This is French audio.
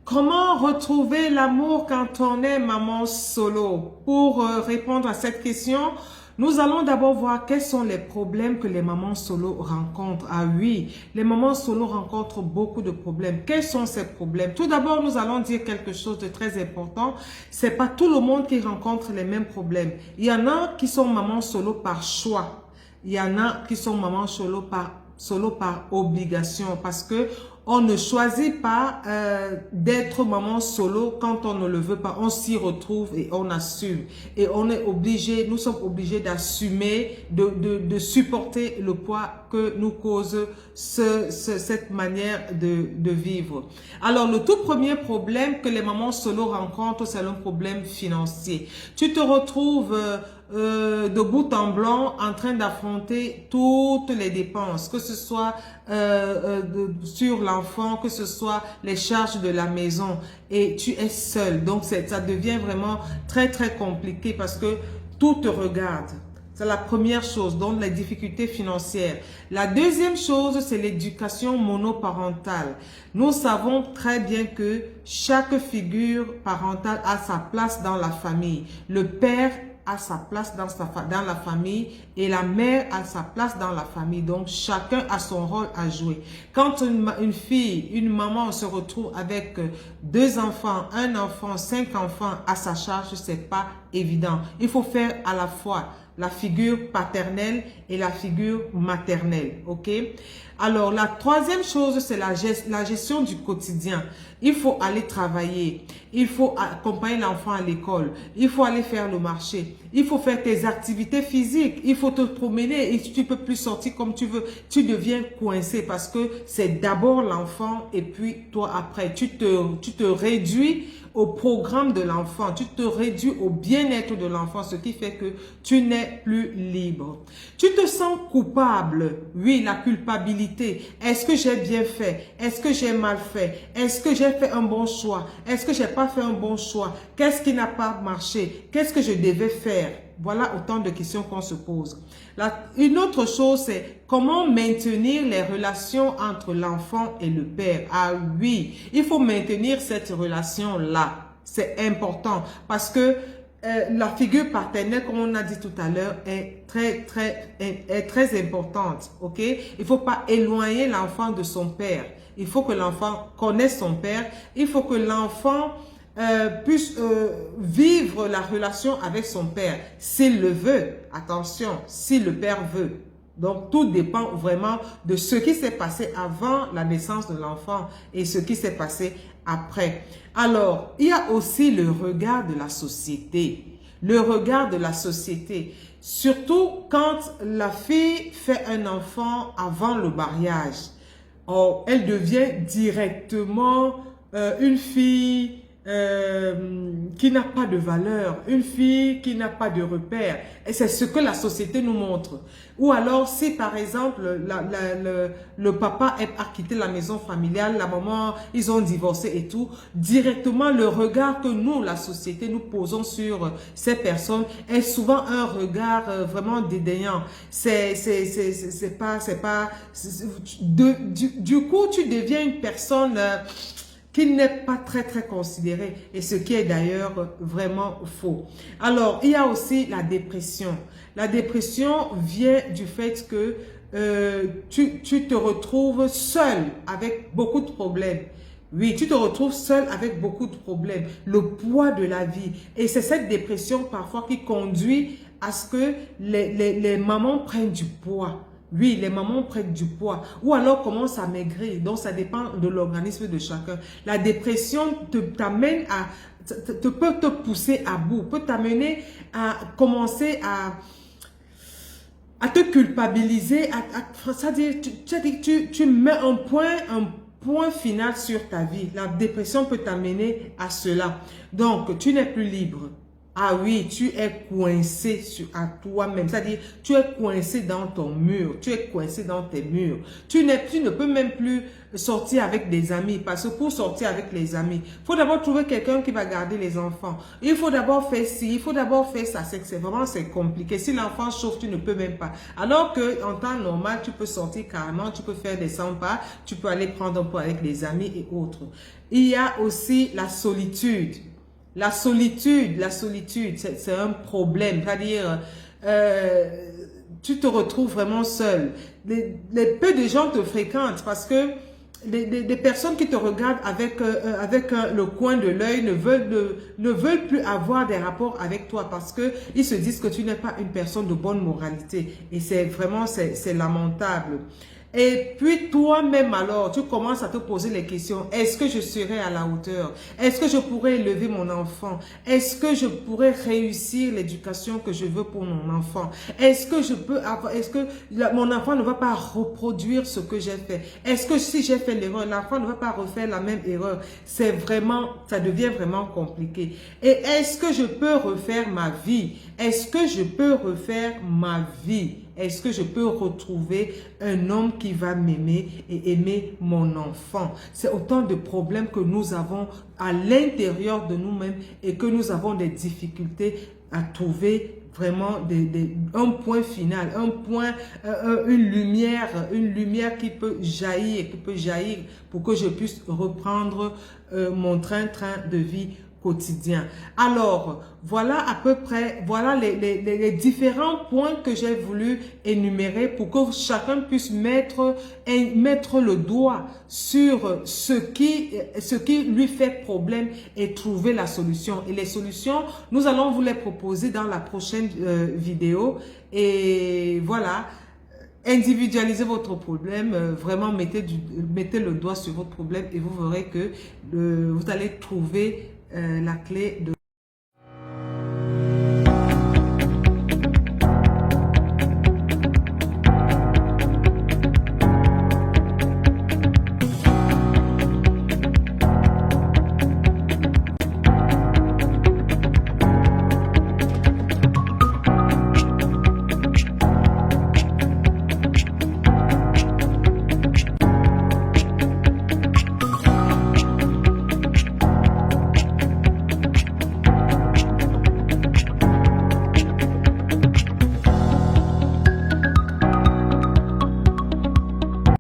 Comment retrouver l'amour quand on est maman solo? Pour répondre à cette question, nous allons d'abord voir quels sont les problèmes que les mamans solo rencontrent. Ah oui, les mamans solo rencontrent beaucoup de problèmes. Quels sont ces problèmes? Tout d'abord, nous allons dire quelque chose de très important. C'est pas tout le monde qui rencontre les mêmes problèmes. Il y en a qui sont mamans solo par choix. Il y en a qui sont mamans solo par obligation, parce que on ne choisit pas d'être maman solo quand on ne le veut pas. On s'y retrouve et on assume. Et on est obligé, nous sommes obligés d'assumer, de supporter le poids que nous cause cette manière de vivre. Alors, le tout premier problème que les mamans solo rencontrent, c'est un problème financier. Tu te retrouves de bout en blanc en train d'affronter toutes les dépenses, que ce soit sur l'enfant, que ce soit les charges de la maison, et tu es seul. Donc ça devient vraiment très très compliqué parce que tout te regarde. C'est la première chose, donc les difficultés financières. La deuxième chose, c'est l'éducation monoparentale. Nous savons très bien que chaque figure parentale a sa place dans la famille. Le père a sa place dans la famille et la mère a sa place dans la famille. Donc, chacun a son rôle à jouer. Quand une maman se retrouve avec 2 enfants, 1 enfant, 5 enfants à sa charge, c'est pas évident. Il faut faire à la fois la figure paternelle et la figure maternelle, ok? Alors, la troisième chose, c'est la gestion du quotidien. Il faut aller travailler, il faut accompagner l'enfant à l'école, il faut aller faire le marché, il faut faire tes activités physiques, il faut te promener et tu peux plus sortir comme tu veux. Tu deviens coincé parce que c'est d'abord l'enfant et puis toi après. Tu te réduis au programme de l'enfant, tu te réduis au bien-être de l'enfant, ce qui fait que tu n'es plus libre. Tu te sens coupable, oui, la culpabilité. Est-ce que j'ai bien fait? Est-ce que j'ai mal fait? Est-ce que j'ai fait un bon choix? Est-ce que j'ai pas fait un bon choix? Qu'est-ce qui n'a pas marché? Qu'est-ce que je devais faire? Voilà autant de questions qu'on se pose. Une autre chose, c'est comment maintenir les relations entre l'enfant et le père. Ah oui, il faut maintenir cette relation-là. C'est important parce que la figure paternelle, comme on a dit tout à l'heure, est très importante. Ok? Il faut pas éloigner l'enfant de son père. Il faut que l'enfant connaisse son père. Il faut que l'enfant puisse vivre la relation avec son père, s'il le veut. Attention, si le père veut. Donc, tout dépend vraiment de ce qui s'est passé avant la naissance de l'enfant et ce qui s'est passé après. Alors, il y a aussi le regard de la société. Le regard de la société. Surtout quand la fille fait un enfant avant le mariage. Oh, elle devient directement une fille qui n'a pas de valeur, une fille qui n'a pas de repère. Et c'est ce que la société nous montre. Ou alors, si par exemple, le papa a quitté la maison familiale, la maman, ils ont divorcé et tout, directement, le regard que nous, la société, nous posons sur ces personnes est souvent un regard vraiment dédaignant. Du coup, tu deviens une personne qui n'est pas très considéré, et ce qui est d'ailleurs vraiment faux. Alors, il y a aussi la dépression. La dépression vient du fait que tu te retrouves seul avec beaucoup de problèmes. Oui, tu te retrouves seul avec beaucoup de problèmes. Le poids de la vie. Et c'est cette dépression parfois qui conduit à ce que les mamans prennent du poids. Oui, les mamans prennent du poids ou alors commencent à maigrir. Donc, ça dépend de l'organisme de chacun. La dépression t'amène peut te pousser à bout, peut t'amener à commencer à te culpabiliser. C'est-à-dire, tu mets un point final sur ta vie. La dépression peut t'amener à cela. Donc, tu n'es plus libre. Ah oui, tu es coincé à toi-même. C'est-à-dire, tu es coincé dans ton mur. Tu es coincé dans tes murs. Tu ne peux même plus sortir avec des amis. Parce que pour sortir avec les amis, il faut d'abord trouver quelqu'un qui va garder les enfants. Il faut d'abord faire ci, il faut d'abord faire ça. C'est vraiment, c'est compliqué. Si l'enfant chauffe, tu ne peux même pas. Alors que en temps normal, tu peux sortir carrément, tu peux faire des 100 pas, tu peux aller prendre un pot avec les amis et autres. Il y a aussi la solitude. La solitude, c'est un problème. C'est-à-dire, tu te retrouves vraiment seul. Peu de gens te fréquentent parce que des personnes qui te regardent avec le coin de l'œil ne veulent plus avoir des rapports avec toi parce que ils se disent que tu n'es pas une personne de bonne moralité. Et c'est vraiment, c'est lamentable. Et puis toi-même alors, tu commences à te poser les questions. Est-ce que je serai à la hauteur? Est-ce que je pourrais élever mon enfant? Est-ce que je pourrais réussir l'éducation que je veux pour mon enfant? Est-ce que je peux avoir, est-ce que mon enfant ne va pas reproduire ce que j'ai fait? Est-ce que si j'ai fait l'erreur, l'enfant ne va pas refaire la même erreur? C'est vraiment, ça devient vraiment compliqué. Et est-ce que je peux refaire ma vie? Est-ce que je peux refaire ma vie? Est-ce que je peux retrouver un homme qui va m'aimer et aimer mon enfant? C'est autant de problèmes que nous avons à l'intérieur de nous-mêmes et que nous avons des difficultés à trouver vraiment un point final, un point, une lumière qui peut jaillir, pour que je puisse reprendre mon train-train de vie quotidien. Alors, voilà à peu près, voilà les différents points que j'ai voulu énumérer pour que chacun puisse mettre le doigt sur ce qui lui fait problème et trouver la solution. Et les solutions, nous allons vous les proposer dans la prochaine vidéo. Et voilà. Individualisez votre problème, vraiment mettez le doigt sur votre problème et vous verrez que vous allez trouver la clé de